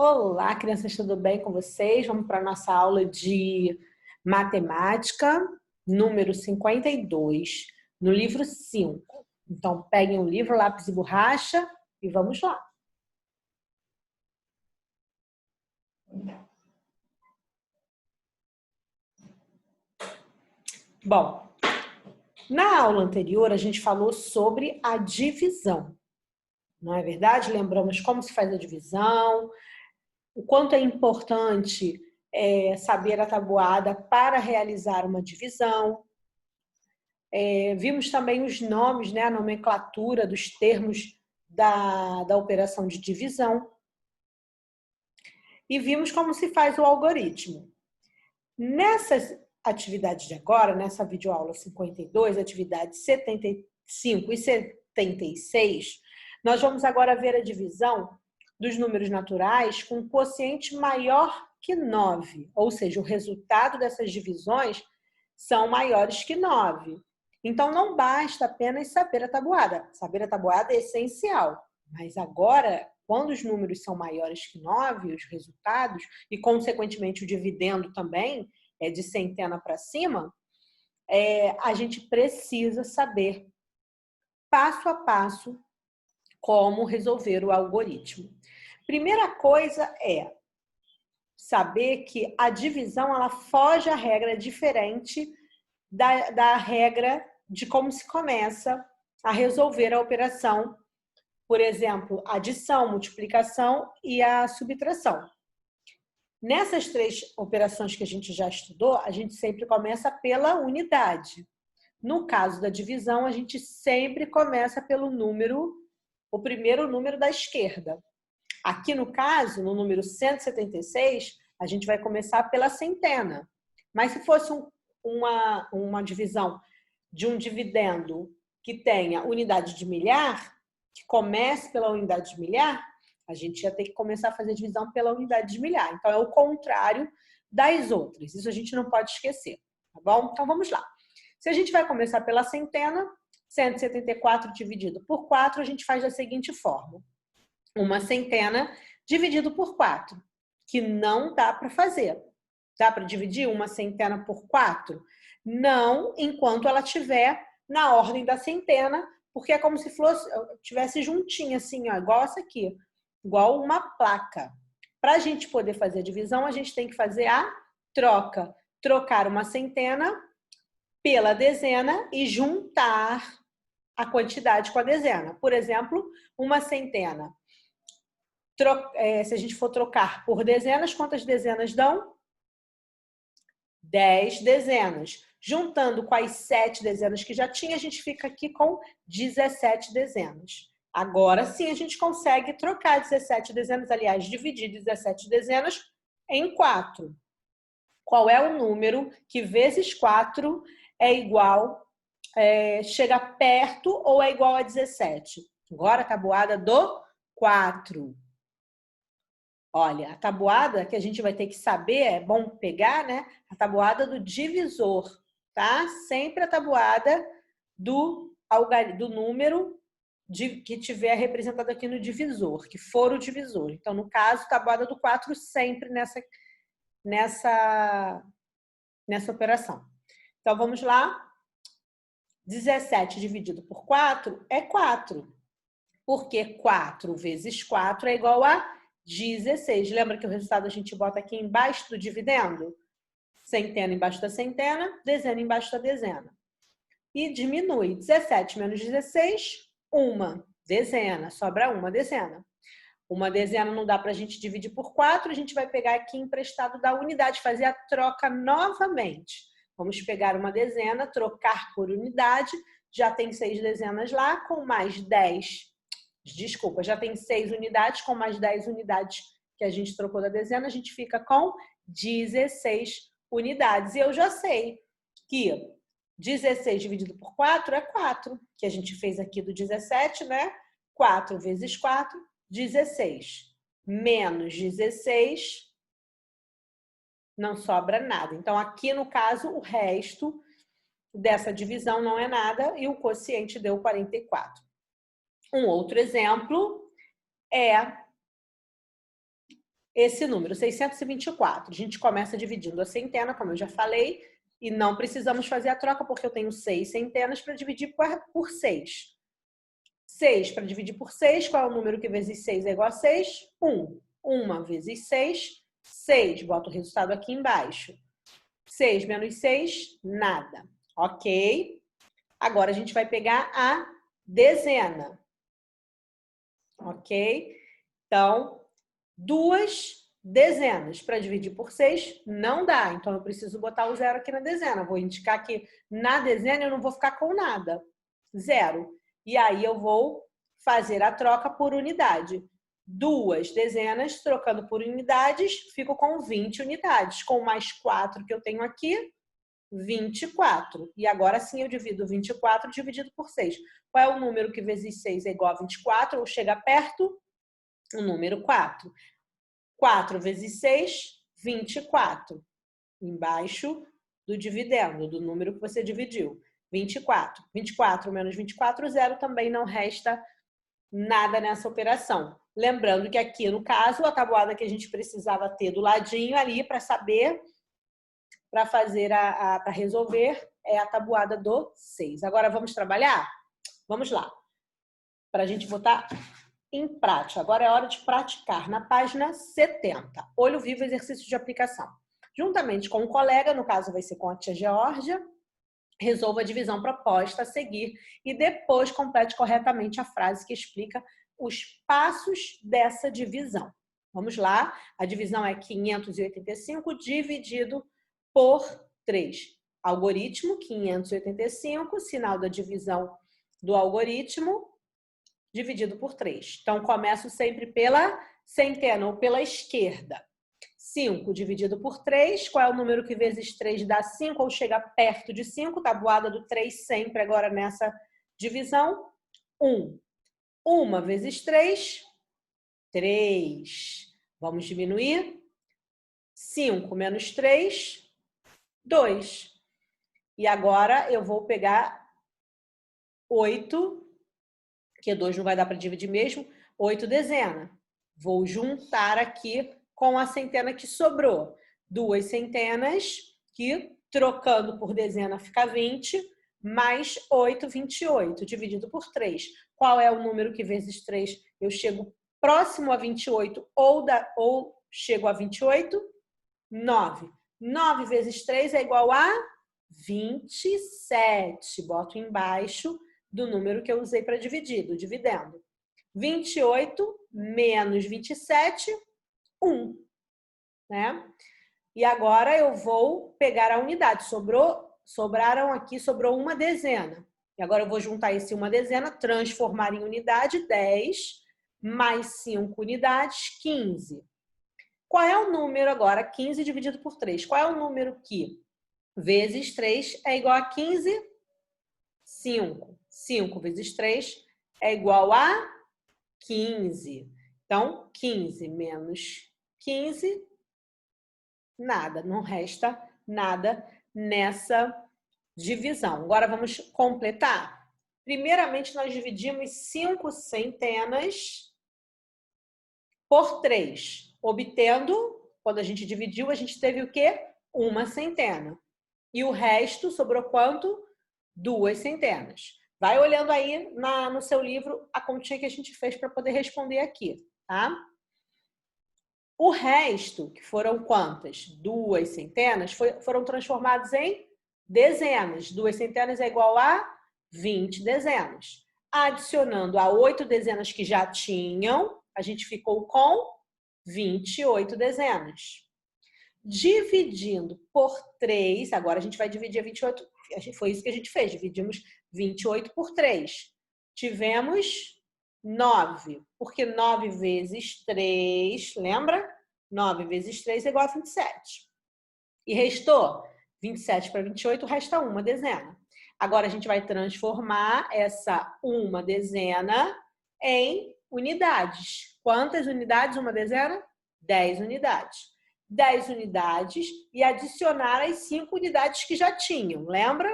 Olá, crianças, tudo bem com vocês? Vamos para a nossa aula de matemática, número 52, no livro 5. Então, peguem o livro, lápis e borracha e vamos lá. Bom, na aula anterior a gente falou sobre a divisão, não é verdade? Lembramos como se faz a divisão, o quanto é importante saber a tabuada para realizar uma divisão. Vimos também os nomes, né, a nomenclatura dos termos da operação de divisão. E vimos como se faz o algoritmo. Nessas atividades de agora, nessa videoaula 52, atividades 75 e 76, nós vamos agora ver a divisão dos números naturais com quociente maior que 9, ou seja, o resultado dessas divisões são maiores que 9. Então, não basta apenas saber a tabuada. Saber a tabuada é essencial. Mas agora, quando os números são maiores que 9, os resultados, e consequentemente o dividendo também é de centena para cima, a gente precisa saber, passo a passo, como resolver o algoritmo. Primeira coisa é saber que a divisão ela foge à regra diferente da regra de como se começa a resolver a operação, por exemplo, adição, multiplicação e a subtração. Nessas três operações que a gente já estudou, a gente sempre começa pela unidade. No caso da divisão, a gente sempre começa pelo número, o primeiro número da esquerda. Aqui no caso, no número 176, a gente vai começar pela centena. Mas se fosse uma divisão de um dividendo que tenha unidade de milhar, que comece pela unidade de milhar, a gente ia ter que começar a fazer divisão pela unidade de milhar. Então, é o contrário das outras. Isso a gente não pode esquecer, tá bom? Então, vamos lá. Se a gente vai começar pela centena, 174 dividido por 4, a gente faz da seguinte forma. Uma centena dividido por 4, que não dá para fazer. Dá para dividir uma centena por 4? Não, enquanto ela estiver na ordem da centena, porque é como se tivesse juntinha, assim, ó, igual essa aqui, igual uma placa. Para a gente poder fazer a divisão, a gente tem que fazer a troca. Trocar uma centena pela dezena e juntar a quantidade com a dezena. Por exemplo, uma centena. Se a gente for trocar por dezenas, quantas dezenas dão? 10 dezenas. Juntando com as 7 dezenas que já tinha, a gente fica aqui com 17 dezenas. Agora sim a gente consegue trocar 17 dezenas, aliás, dividir 17 dezenas em 4. Qual é o número que vezes 4 é igual, chega perto ou é igual a 17? Agora a tabuada do 4. Olha, a tabuada que a gente vai ter que saber, é bom pegar, né? A tabuada do divisor, tá? Sempre a tabuada do número que tiver representado aqui no divisor, que for o divisor. Então, no caso, tabuada do 4 sempre nessa operação. Então, vamos lá. 17 dividido por 4 é 4. Porque 4 vezes 4 é igual a 16. Lembra que o resultado a gente bota aqui embaixo do dividendo? Centena embaixo da centena, dezena embaixo da dezena. E diminui. 17 menos 16, uma dezena. Sobra uma dezena. Uma dezena não dá para a gente dividir por 4, a gente vai pegar aqui emprestado da unidade, fazer a troca novamente. Vamos pegar uma dezena, trocar por unidade, já tem 6 dezenas lá, com mais 10. Desculpa, já tem 6 unidades, com mais 10 unidades que a gente trocou da dezena, a gente fica com 16 unidades. E eu já sei que 16 dividido por 4 é 4, que a gente fez aqui do 17, né? 4 vezes 4, 16. Menos 16, não sobra nada. Então, aqui no caso, o resto dessa divisão não é nada e o quociente deu 44. Um outro exemplo é esse número, 624. A gente começa dividindo a centena, como eu já falei, e não precisamos fazer a troca, porque eu tenho 6 centenas para dividir por 6. 6 para dividir por 6, qual é o número que vezes 6 é igual a 6? 1. 1 vezes 6, 6. Boto o resultado aqui embaixo. 6 menos 6, nada. Ok? Agora a gente vai pegar a dezena. Ok? Então, 2 dezenas para dividir por 6 não dá. Então, eu preciso botar o zero aqui na dezena. Vou indicar que na dezena eu não vou ficar com nada. Zero. E aí eu vou fazer a troca por unidade. 2 dezenas, trocando por unidades, fico com 20 unidades. Com mais 4 que eu tenho aqui, 24. E agora sim eu divido 24 dividido por 6. Qual é o número que vezes 6 é igual a 24? Ou chega perto? O número 4. 4 vezes 6, 24. Embaixo do dividendo, do número que você dividiu. 24. 24 menos 24, zero, também não resta nada nessa operação. Lembrando que aqui, no caso, a tabuada que a gente precisava ter do ladinho ali para saber, para fazer para resolver, é a tabuada do 6. Agora vamos trabalhar? Vamos lá. Para a gente botar em prática. Agora é hora de praticar. Na página 70. Olho vivo, exercício de aplicação. Juntamente com um colega, no caso vai ser com a tia Geórgia, resolva a divisão proposta a seguir e depois complete corretamente a frase que explica os passos dessa divisão. Vamos lá. A divisão é 585 dividido por 3. Algoritmo 585, sinal da divisão do algoritmo, dividido por 3. Então, começo sempre pela centena ou pela esquerda. 5 dividido por 3. Qual é o número que vezes 3 dá 5 ou chega perto de 5? Tabuada do 3 sempre agora nessa divisão. 1. 1 vezes 3, 3. Vamos diminuir. 5 menos 3, 2. E agora eu vou pegar 8, que 2 não vai dar para dividir mesmo, 8 dezena. Vou juntar aqui com a centena que sobrou. 2 centenas, que trocando por dezena fica 20, mais 8, 28, dividido por 3. Qual é o número que vezes 3 eu chego próximo a 28 ou chego a 28? 9. 9 vezes 3 é igual a 27. Boto embaixo do número que eu usei para dividir, do dividendo. 28 menos 27, 1. Né? E agora eu vou pegar a unidade. Sobrou uma dezena. E agora eu vou juntar esse uma dezena, transformar em unidade, 10, mais 5 unidades, 15. Qual é o número agora? 15 dividido por 3. Qual é o número que vezes 3 é igual a 15? 5. 5 vezes 3 é igual a 15. Então, 15 menos 15, nada. Não resta nada nessa divisão. Agora, vamos completar. Primeiramente, nós dividimos 5 centenas por 3. Obtendo, quando a gente dividiu, a gente teve o quê? Uma centena. E o resto sobrou quanto? 2 centenas. Vai olhando aí no seu livro a continha que a gente fez para poder responder aqui, tá? O resto, que foram quantas? 2 centenas, foram transformados em dezenas. 2 centenas é igual a 20 dezenas. Adicionando a 8 dezenas que já tinham, a gente ficou com 28 dezenas. Dividindo por 3, agora a gente vai dividir a 28, foi isso que a gente fez, dividimos 28 por 3. Tivemos 9, porque 9 vezes 3, lembra? 9 vezes 3 é igual a 27. E restou 27 para 28, resta uma dezena. Agora a gente vai transformar essa uma dezena em unidades. Quantas unidades uma dezena? 10 unidades. 10 unidades e adicionar as 5 unidades que já tinham. Lembra?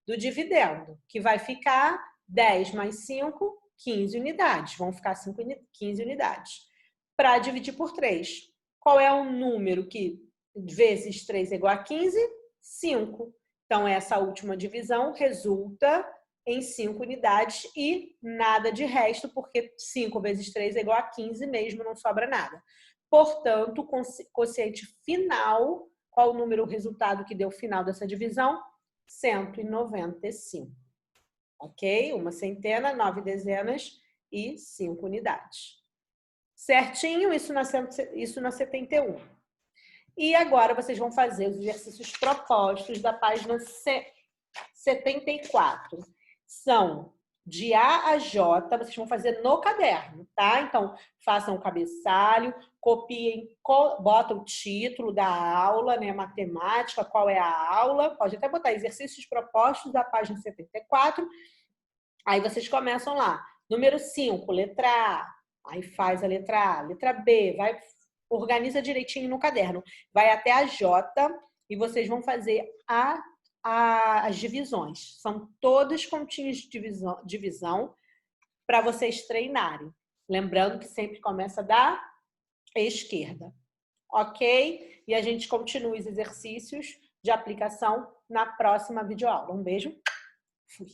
Do dividendo, que vai ficar 10 mais 5, 15 unidades. Vão ficar 15 unidades. Para dividir por 3. Qual é o número que vezes 3 é igual a 15? 5. Então, essa última divisão resulta em 5 unidades e nada de resto, porque 5 vezes 3 é igual a 15 mesmo, não sobra nada. Portanto, o quociente final, qual o número, o resultado que deu o final dessa divisão? 195. Ok? Uma centena, 9 dezenas e 5 unidades. Certinho? Isso na 71. E agora vocês vão fazer os exercícios propostos da página 74. São de A a J, vocês vão fazer no caderno, tá? Então, façam o cabeçalho, copiem, bota o título da aula, né? Matemática, qual é a aula. Pode até botar exercícios propostos da página 74. Aí vocês começam lá. Número 5, letra A. Aí faz a letra A. Letra B, organiza direitinho no caderno. Vai até a J e vocês vão fazer as divisões. São todos continhos de divisão para vocês treinarem. Lembrando que sempre começa da esquerda. Ok? E a gente continua os exercícios de aplicação na próxima videoaula. Um beijo. Fui.